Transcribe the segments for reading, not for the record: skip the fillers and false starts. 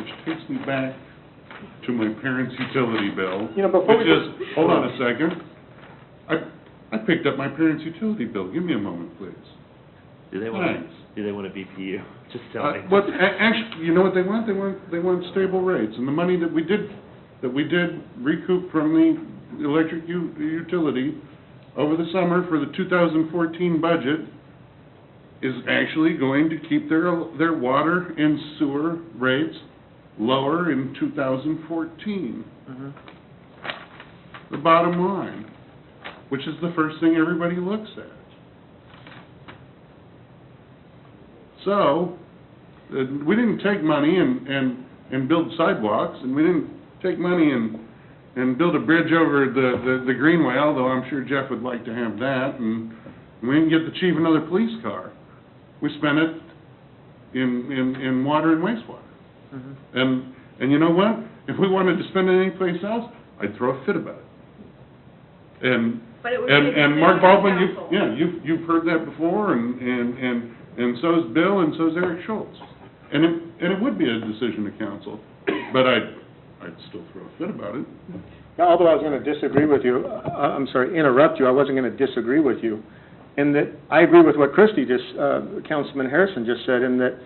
which takes me back to my parents' utility bill. You know, before which we is, hold on a second. I picked up my parents' utility bill. Give me a moment, please. Do they want Thanks. do they want a BPU? Just tell me. Actually, you know what they want? They want stable rates, and the money that we did recoup from the electric utility over the summer for the 2014 budget is actually going to keep their water and sewer rates lower in 2014. Mm-hmm. The bottom line, which is the first thing everybody looks at. So, we didn't take money and build sidewalks, and we didn't take money and build a bridge over the Greenway, although I'm sure Jeff would like to have that, and we didn't get the chief another police car. We spent it in water and wastewater. Mm-hmm. And you know what? If we wanted to spend it anyplace else, I'd throw a fit about it. But it would be a And Mark decision Baldwin, of council. you've heard that before, and so's Bill, and so's Eric Schultz. And it would be a decision of council, but I'd still throw a fit about it. Now, although I was going to disagree with you, interrupt you, I wasn't going to disagree with you, in that I agree with what Councilman Harrison just said, in that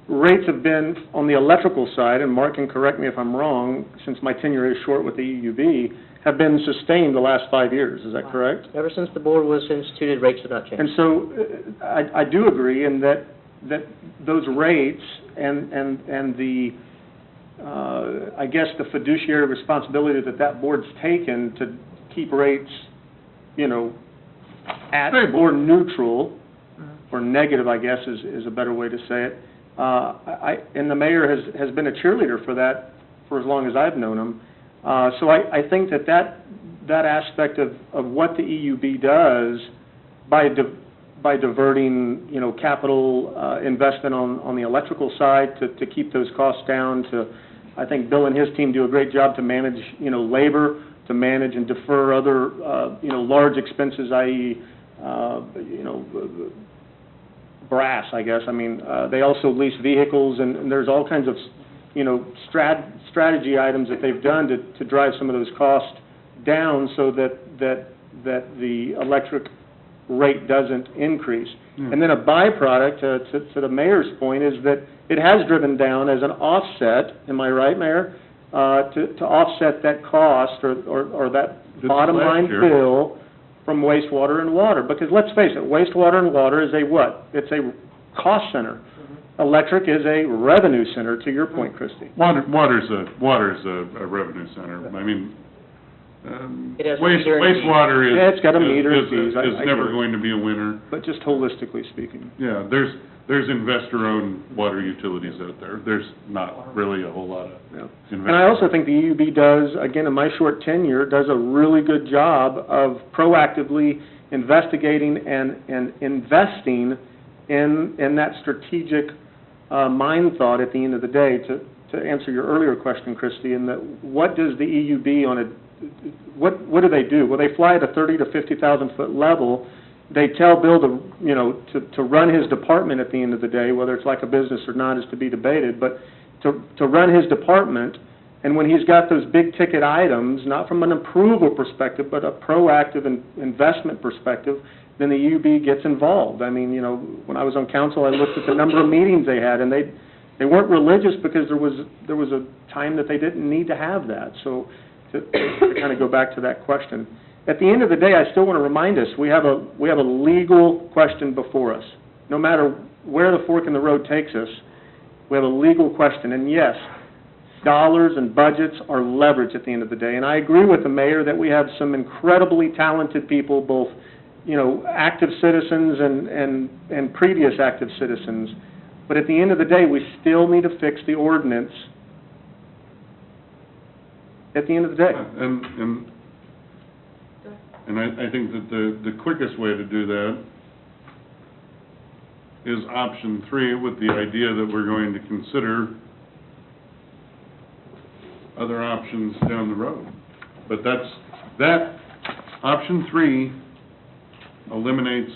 rates have been, on the electrical side, and Mark can correct me if I'm wrong, since my tenure is short with the EUB, have been sustained the last 5 years, is that correct? Ever since the board was instituted, rates have not changed. And so, I do agree in that those rates and the, I guess, the fiduciary responsibility that board's taken to keep rates, at or neutral, or negative, I guess, is a better way to say it. And the mayor has been a cheerleader for that for as long as I've known him. So I think that aspect of what the EUB does by diverting, capital investment on the electrical side to keep those costs down, I think Bill and his team do a great job to manage, labor, to manage and defer other, large expenses, i.e., brass, I guess. I mean, they also lease vehicles, and there's all kinds of, strategy items that they've done to drive some of those costs down so that the electric rate doesn't increase. And then a byproduct, to the mayor's point, is that it has driven down as an offset, am I right, Mayor, to offset that cost or that bottom line bill from wastewater and water. Because let's face it, wastewater and water is a what? It's a cost center. Electric is a revenue center, to your point, Christie. Water's a revenue center. I mean, It has a meter and wastewater is... Yeah, it's got a meter and fees. Is never going to be a winner. But just holistically speaking. Yeah, there's investor-owned water utilities out there. There's not really a whole lot of And I also think the EUB does, again, in my short tenure, does a really good job of proactively investigating and investing in that strategic mind thought at the end of the day. To answer your earlier question, Christie, in that what does the EUB what do they do? Well, they fly at a 30,000 to 50,000 foot level. They tell Bill to run his department at the end of the day, whether it's like a business or not is to be debated, but to run his department, and when he's got those big ticket items, not from an approval perspective, but a proactive investment perspective, then the EUB gets involved. I mean, when I was on council, I looked at the number of meetings they had, and they weren't religious because there was a time that they didn't need to have that. So to kind of go back to that question. At the end of the day, I still want to remind us, we have a legal question before us. No matter where the fork in the road takes us, we have a legal question. And yes, dollars and budgets are leverage at the end of the day. And I agree with the mayor that we have some incredibly talented people, both, active citizens and previous active citizens. But at the end of the day, we still need to fix the ordinance at the end of the day. And I think that the quickest way to do that is option 3, with the idea that we're going to consider other options down the road. But that option 3 eliminates,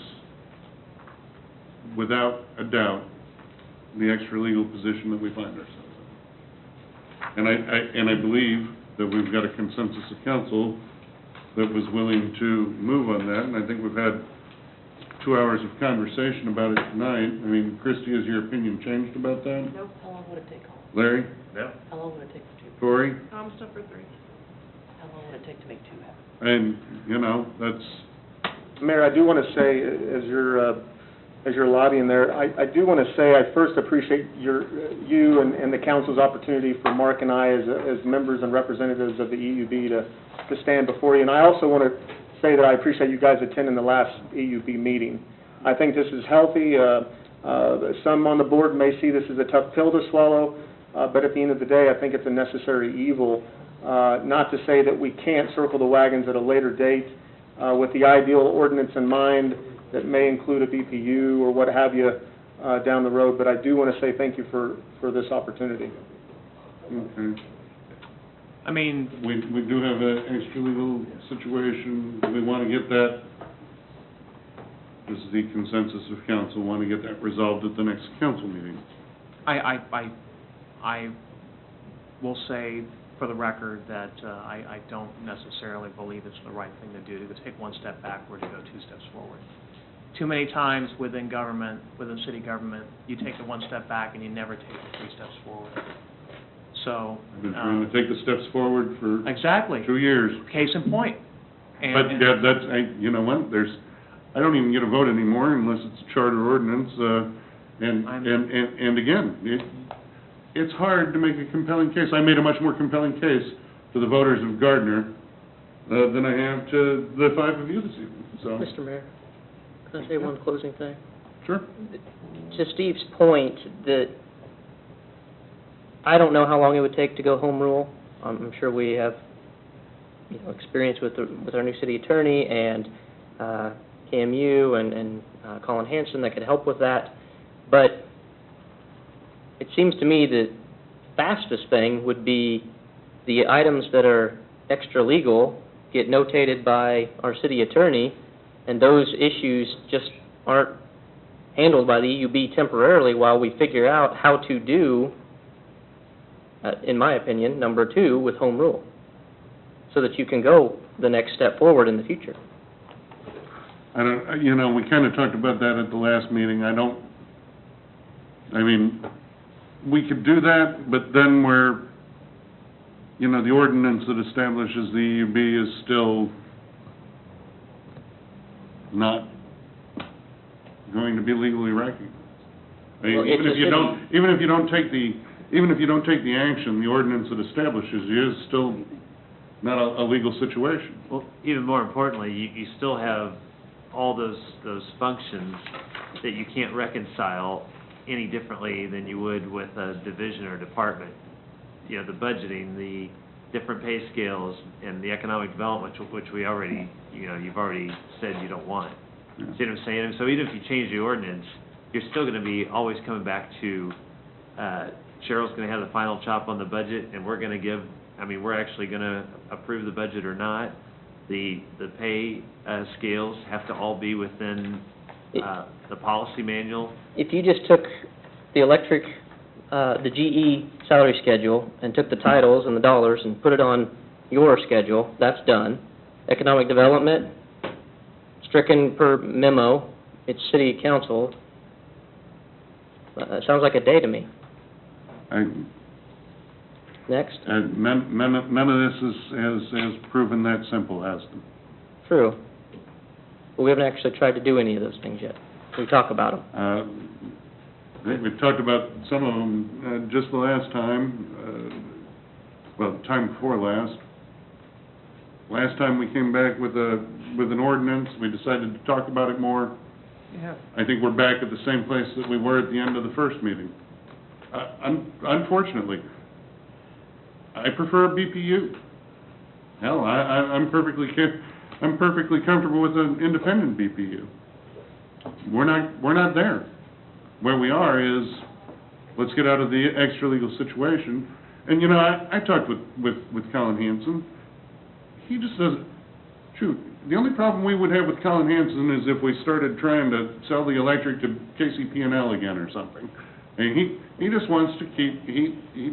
without a doubt, the extra legal position that we find ourselves And I believe that we've got a consensus of council that was willing to move on that, and I think we've had 2 hours of conversation about it tonight. I mean, Christie, has your opinion changed about that? Nope. How long would it take? Larry? Yep. How long would it take for two? Corey? I'm stuck for three. How long would it take to make two happen? And, you know, that's, Mayor, I do want to say, as you're lobbying there, I do want to say I first appreciate you and the council's opportunity for Mark and I as members and representatives of the EUB to stand before you. And I also want to say that I appreciate you guys attending the last EUB meeting. I think this is healthy. Some on the board may see this as a tough pill to swallow, but at the end of the day, I think it's a necessary evil. Not to say that we can't circle the wagons at a later date with the ideal ordinance in mind that may include a BPU or what have you down the road, but I do want to say thank you for this opportunity. okay. I mean, We do have an extra-legal situation. We want to get that, this is the consensus of council, want to get that resolved at the next council meeting. I will say for the record that I don't necessarily believe it's the right thing to do, to take one step backward to go 2 steps forward. Too many times within government, within city government, you take the one step back and you never take the 3 steps forward. So, I've been trying to take the steps forward for exactly, 2 years. case in point. And- But, yeah, that's, you know what, I don't even get a vote anymore unless it's a charter ordinance, and again, it's hard to make a compelling case. I made a much more compelling case to the voters of Gardner, than I have to the 5 of you this evening, so. Mr. Mayor, can I say one closing thing? Sure. To Steve's point, that I don't know how long it would take to go home rule. I'm sure we have, experience with our new city attorney and KMU and Colin Hanson that could help with that. But it seems to me the fastest thing would be the items that are extra legal get notated by our city attorney, and those issues just aren't handled by the EUB temporarily while we figure out how to do, in my opinion, number 2 with home rule, so that you can go the next step forward in the future. I don't, we kind of talked about that at the last meeting. We could do that, but then the ordinance that establishes the EUB is still not going to be legally recognized. Well, Even if you don't take the action, the ordinance that establishes you is still not a legal situation. Well, even more importantly, you still have all those functions that you can't reconcile any differently than you would with a division or department. The budgeting, the different pay scales, and the economic development, which we already, you've already said you don't want. Yeah. See what I'm saying? And so even if you change the ordinance, you're still going to be always coming back to, Cheryl's going to have the final chop on the budget, and we're going to we're actually going to approve the budget or not. The pay scales have to all be within the policy manual. If you just took the electric, the GE salary schedule and took the titles and the dollars and put it on your schedule, that's done. Economic development, stricken per memo, it's city council. Sounds like a day to me. Next. None of this has proven that simple, has it? True. But we haven't actually tried to do any of those things yet. We talk about them. We've talked about some of them just the last time, the time before last. Last time we came back with an ordinance, we decided to talk about it more. Yeah. I think we're back at the same place that we were at the end of the first meeting. Unfortunately, I prefer a BPU. Hell, I'm perfectly comfortable with an independent BPU. We're not there. Where we are is, let's get out of the extra-legal situation. And, I talked with Colin Hanson. He just doesn't, the only problem we would have with Colin Hanson is if we started trying to sell the electric to KCP&L again or something. And he just wants to keep, he